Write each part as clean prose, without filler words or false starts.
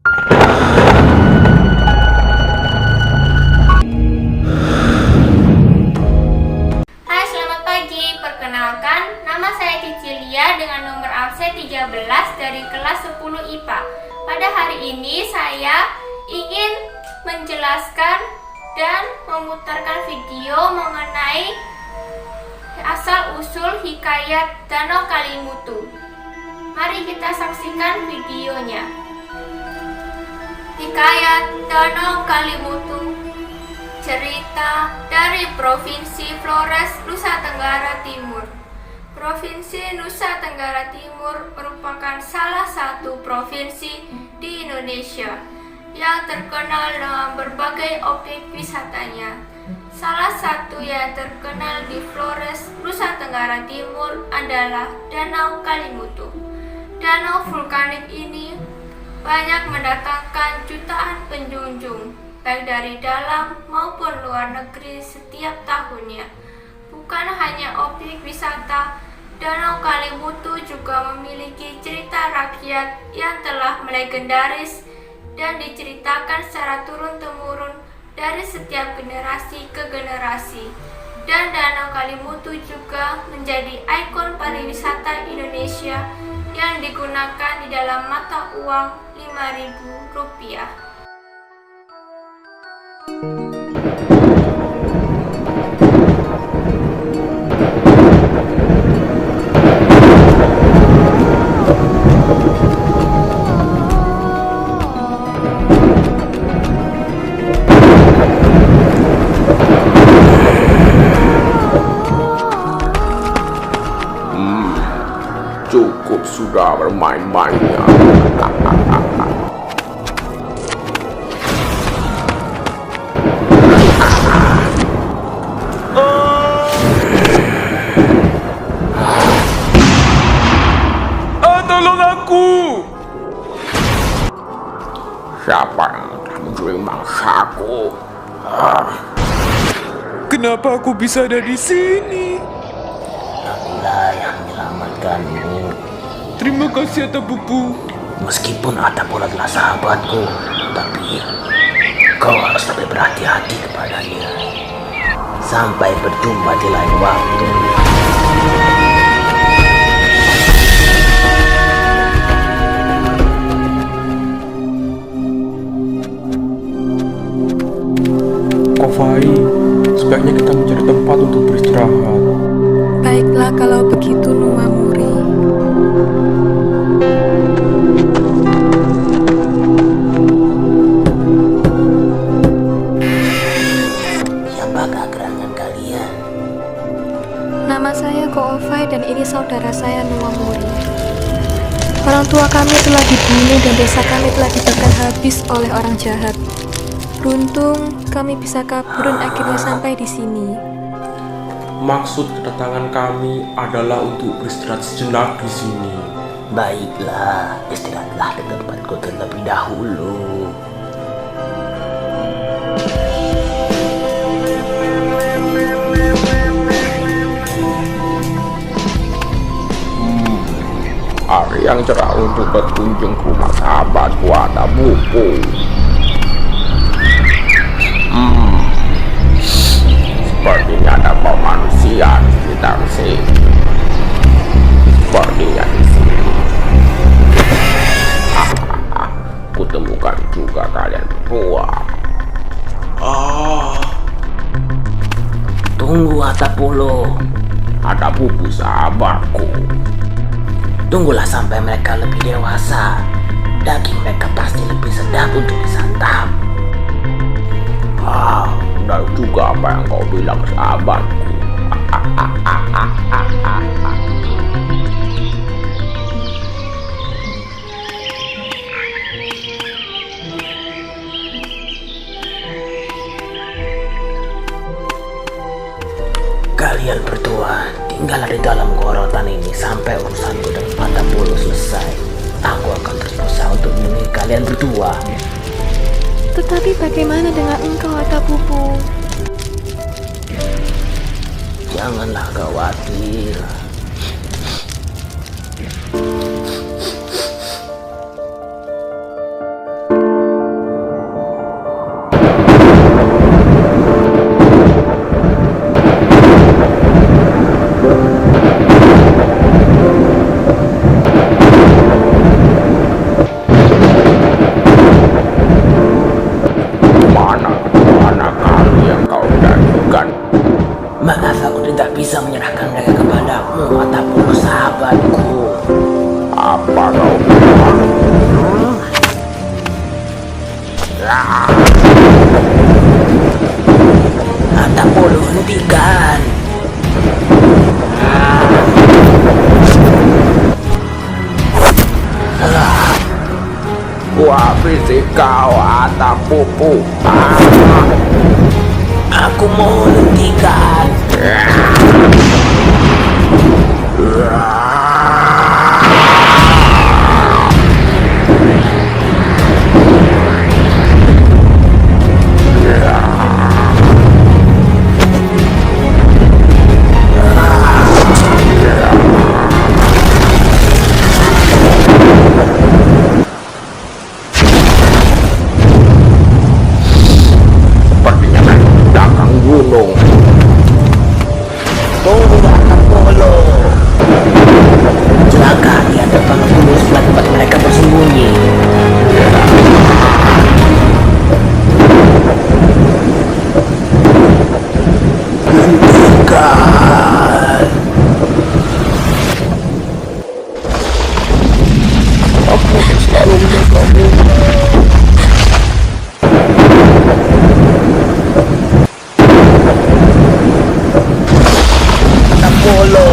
Hai, selamat pagi. Perkenalkan, nama saya Cicilia dengan nomor absen 13 dari kelas 10 IPA. Pada hari ini saya ingin menjelaskan dan memutarkan video mengenai asal-usul hikayat Danau Kalimutu. Mari kita saksikan videonya. Hikayat Danau Kalimutu. Cerita dari Provinsi Flores, Nusa Tenggara Timur. Provinsi Nusa Tenggara Timur merupakan salah satu provinsi di Indonesia yang terkenal dengan berbagai objek wisatanya. Salah satu yang terkenal di Flores, Nusa Tenggara Timur adalah Danau Kalimutu. Danau vulkanik ini banyak mendatangkan jutaan pengunjung, baik dari dalam maupun luar negeri setiap tahunnya. Bukan hanya objek wisata, Danau Kalimutu juga memiliki cerita rakyat yang telah melegendaris dan diceritakan secara turun-temurun dari setiap generasi ke generasi. Dan Danau Kalimutu juga menjadi ikon pariwisata Indonesia yang digunakan di dalam mata uang Rp5.000. Cukup sudah bermain-mainnya. Tolong aku! Siapa yang telah mencuri mangsaku? Kenapa aku bisa ada di sini? Akulah yang menyelamatkanmu. Terima kasih Ata Pupu. Meskipun Ata Pula adalah sahabatku, tapi kau harus lebih berhati-hati kepadanya. Sampai berjumpa di lain waktu. Kofai, sebaiknya kita mencari tempat untuk beristirahat. Baiklah kalau begitu, Nuwamuri. Siapakah gerangan kalian? Nama saya Koofai dan ini saudara saya Nuwamuri. Orang tua kami telah dibunuh dan desa kami telah dibakar habis oleh orang jahat. Beruntung kami bisa kabur dan akhirnya sampai di sini. Maksud kedatangan kami adalah untuk beristirahat sejenak di sini. Baiklah, istirahatlah di tempatku terlebih dahulu. Hari yang cerah untuk berkunjung ke rumah sahabatku Ata Pupu. Sepertinya ada bau manusia di sekitar sini. Sepertinya di sini. Kutemukan juga kalian berdua. Tunggu Ata Pulu. Ata Pupu sahabatku. Tunggulah sampai mereka lebih dewasa. Daging mereka pasti lebih sedap untuk disantap. Benar juga apa yang kau bilang sahabatku. Kalian berdua tinggallah di dalam gorotan ini sampai urusanku dengan Ata Pulu selesai. Aku akan terus berusaha untuk melindungi kalian berdua. Tetapi bagaimana dengan engkau, Ata Pupu? Janganlah khawatir. Atapolo, hentikan. Ku habisi kau Atap Pupu. Aku mohon hentikan. Sepertinya naik belakang gunung. Tunggu Atapolo. Celaka di hadapan gunung sebelah tempat mereka bersembunyi. Hentikan. Aku akan selalu menjagamu. Atapolo,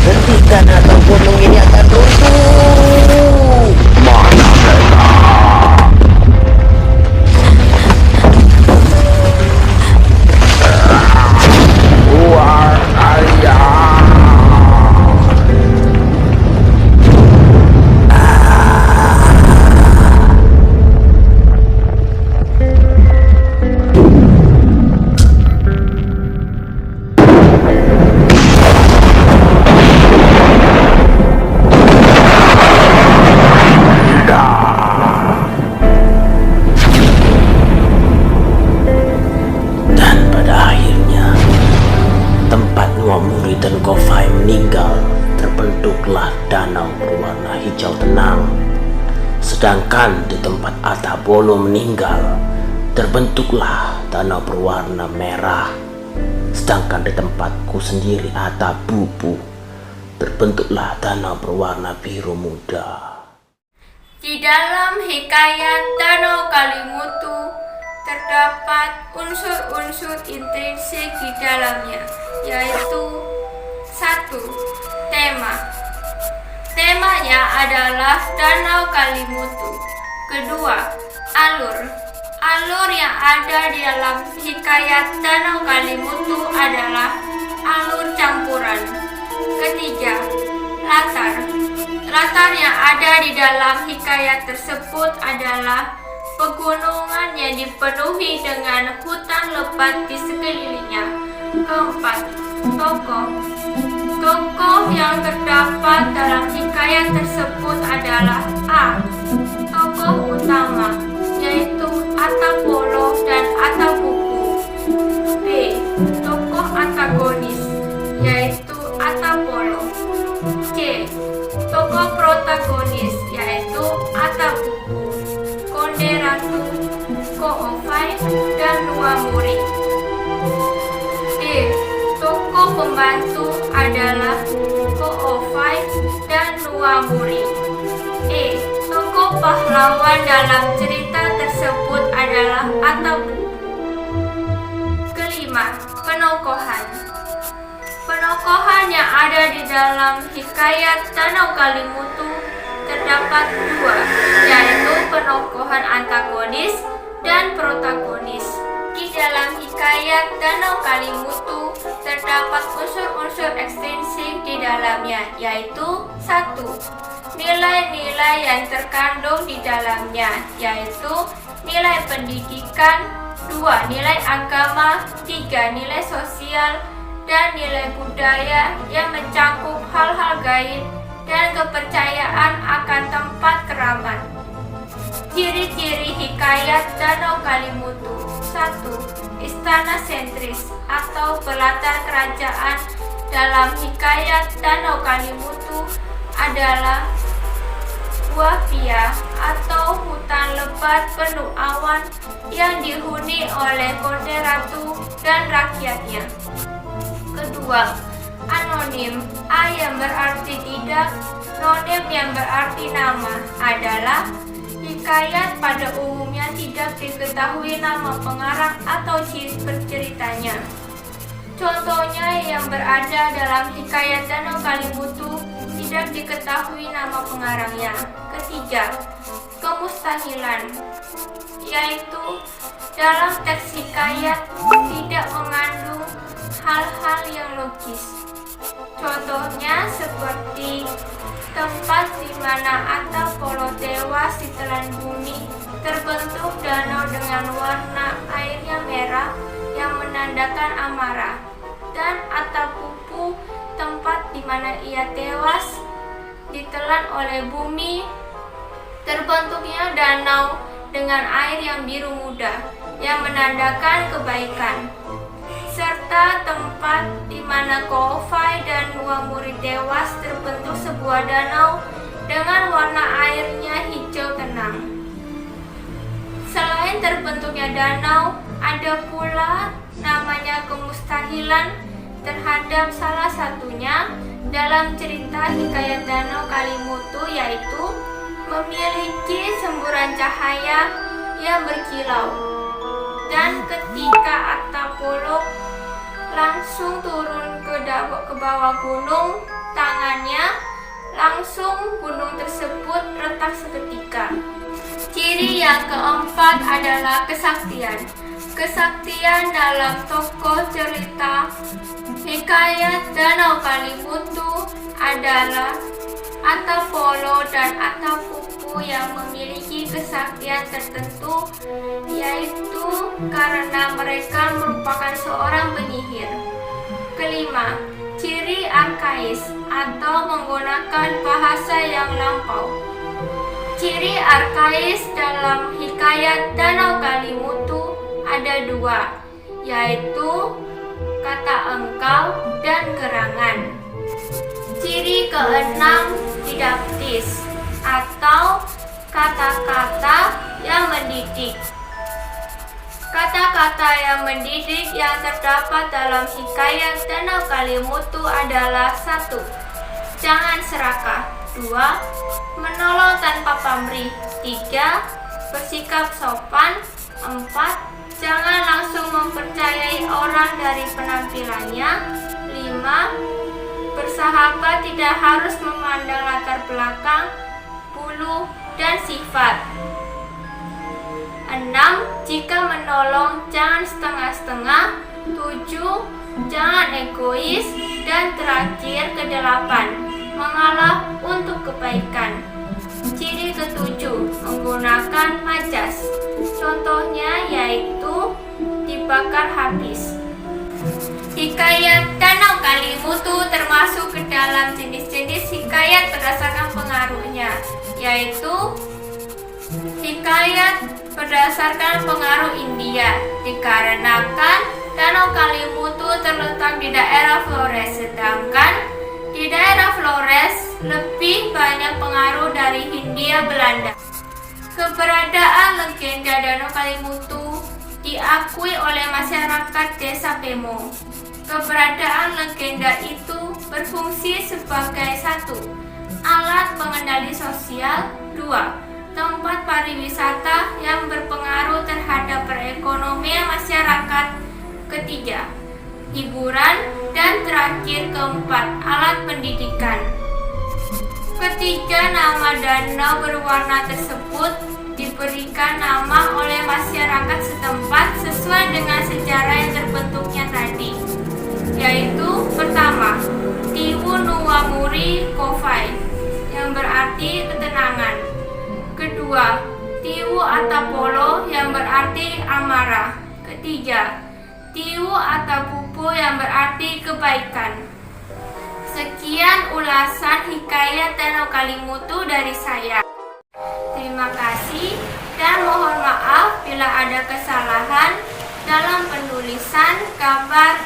hentikan atau gunung ini akan runtuh. Mana mereka? Keluar kalian. Dan pada akhirnya tempat Nuamuri dan Kofai meninggal, terbentuklah danau berwarna hijau tenang. Sedangkan di tempat Atapolo meninggal, terbentuklah danau berwarna merah. Sedangkan di tempatku sendiri Atapupu, terbentuklah danau berwarna biru muda. Di dalam hikayat Danau Kalimutu terdapat unsur-unsur intrinsik di dalamnya, yaitu 1. Tema. Temanya adalah Danau Kalimutu. Kedua, alur. Alur yang ada di dalam hikayat Danau Kalimutu adalah alur campuran. Ketiga, latar. Latar yang ada di dalam hikayat tersebut adalah pegunungan yang dipenuhi dengan hutan lebat di sekelilingnya. Keempat, tokoh. Tokoh yang terdapat dalam hikayat tersebut adalah A. Tokoh utama, yaitu Atapolo dan Atapupu. B. Tokoh antagonis, yaitu Atapolo. C. Tokoh protagonis, yaitu Atapupu, Konde Ratu, Ko-Ofai, dan Nuamuri. D. Tokoh pembantu adalah Ko-Ofai dan Nuamuri. E. Tokoh pahlawan dalam cerita tersebut adalah Atapupu. Kelima, penokohan. Penokohan yang ada di dalam hikayat Danau Kalimutu terdapat 2, yaitu penokohan antagonis dan protagonis. Di dalam hikayat Danau Kalimutu terdapat unsur-unsur ekstrinsik di dalamnya, yaitu 1. Nilai-nilai yang terkandung di dalamnya, yaitu nilai pendidikan, 2. Nilai agama, 3. Nilai sosial, dan nilai budaya yang mencakup hal-hal gaib dan kepercayaan akan tempat keramat. Ciri-ciri hikayat Danau Kalimutu. 1. Istana sentris atau pelatar kerajaan dalam hikayat Danau Kalimutu adalah Wapia atau hutan lebat penuh awan yang dihuni oleh Konde Ratu dan rakyatnya. Kedua, anonim. A yang berarti tidak, nonim yang berarti nama adalah hikayat pada umumnya tidak diketahui nama pengarang atau ciri berceritanya. Contohnya yang berada dalam hikayat Danau Kalimutu tidak diketahui nama pengarangnya. Ketiga, kemustahilan, yaitu dalam teks hikayat tidak mengandung hal-hal yang logis. Contohnya seperti tempat di mana Atapolo tewas ditelan bumi, terbentuk danau dengan warna airnya merah yang menandakan amarah, dan Atapupu tempat di mana ia tewas ditelan oleh bumi, terbentuknya danau dengan air yang biru muda yang menandakan kebaikan, serta tempat di mana Koofai dan Nuwamuri tewas terbentuk sebuah danau dengan warna airnya hijau tenang. Selain terbentuknya danau, ada pula namanya kemustahilan terhadap salah satunya dalam cerita hikayat Danau Kalimutu, yaitu memiliki semburan cahaya yang berkilau, dan ketika Atapolo langsung turun ke bawah gunung, tangannya langsung gunung tersebut retak seketika. Ciri yang keempat adalah kesaktian. Kesaktian dalam tokoh cerita hikayat Danau Kalimutu adalah Atapolo dan Atapupu yang memiliki kesaktian tertentu, yaitu karena mereka merupakan seorang penyihir. Kelima, ciri arkais atau menggunakan bahasa yang lampau. Ciri arkais dalam hikayat Danau Kalimutu ada dua, yaitu kata engkau dan gerangan. Ciri keenam, didaktis atau kata-kata yang mendidik. Kata-kata yang mendidik yang terdapat dalam hikayat Danau Kalimutu adalah 1. Jangan serakah. 2. Menolong tanpa pamrih. 3. Bersikap sopan. 4. Jangan langsung mempercayai orang dari penampilannya. 5. Bersahabat tidak harus memandang latar belakang, bulu, dan sifat. 6. Jika menolong jangan setengah-setengah. 7. Jangan egois. Dan terakhir ke-8, mengalah untuk kebaikan. Ciri ke-7, menggunakan majas. Contohnya yaitu dibakar habis. Hikayat Danau Kalimutu termasuk ke dalam jenis-jenis hikayat berdasarkan pengaruhnya, yaitu hikayat berdasarkan pengaruh India, dikarenakan Danau Kalimutu terletak di daerah Flores, sedangkan di daerah Flores lebih banyak pengaruh dari Hindia Belanda. Keberadaan legenda Danau Kalimutu diakui oleh masyarakat Desa Pemo. Keberadaan legenda itu berfungsi sebagai 1. Alat pengendali sosial. 2. Tempat pariwisata yang berpengaruh terhadap perekonomian masyarakat. Ketiga, hiburan. Dan terakhir keempat, alat pendidikan. Ketiga, nama danau berwarna tersebut diberikan nama oleh masyarakat setempat sesuai dengan sejarah yang terbentuknya tadi, yaitu pertama, Tiwu Nuwamuri Koofai yang berarti ketenangan. Kedua, Tiwu Atapolo yang berarti amarah. Ketiga, Tiwu Atapupu yang berarti kebaikan. Sekian ulasan hikayat Danau Kalimutu dari saya. Terima kasih dan mohon maaf bila ada kesalahan dalam penulisan, gambar,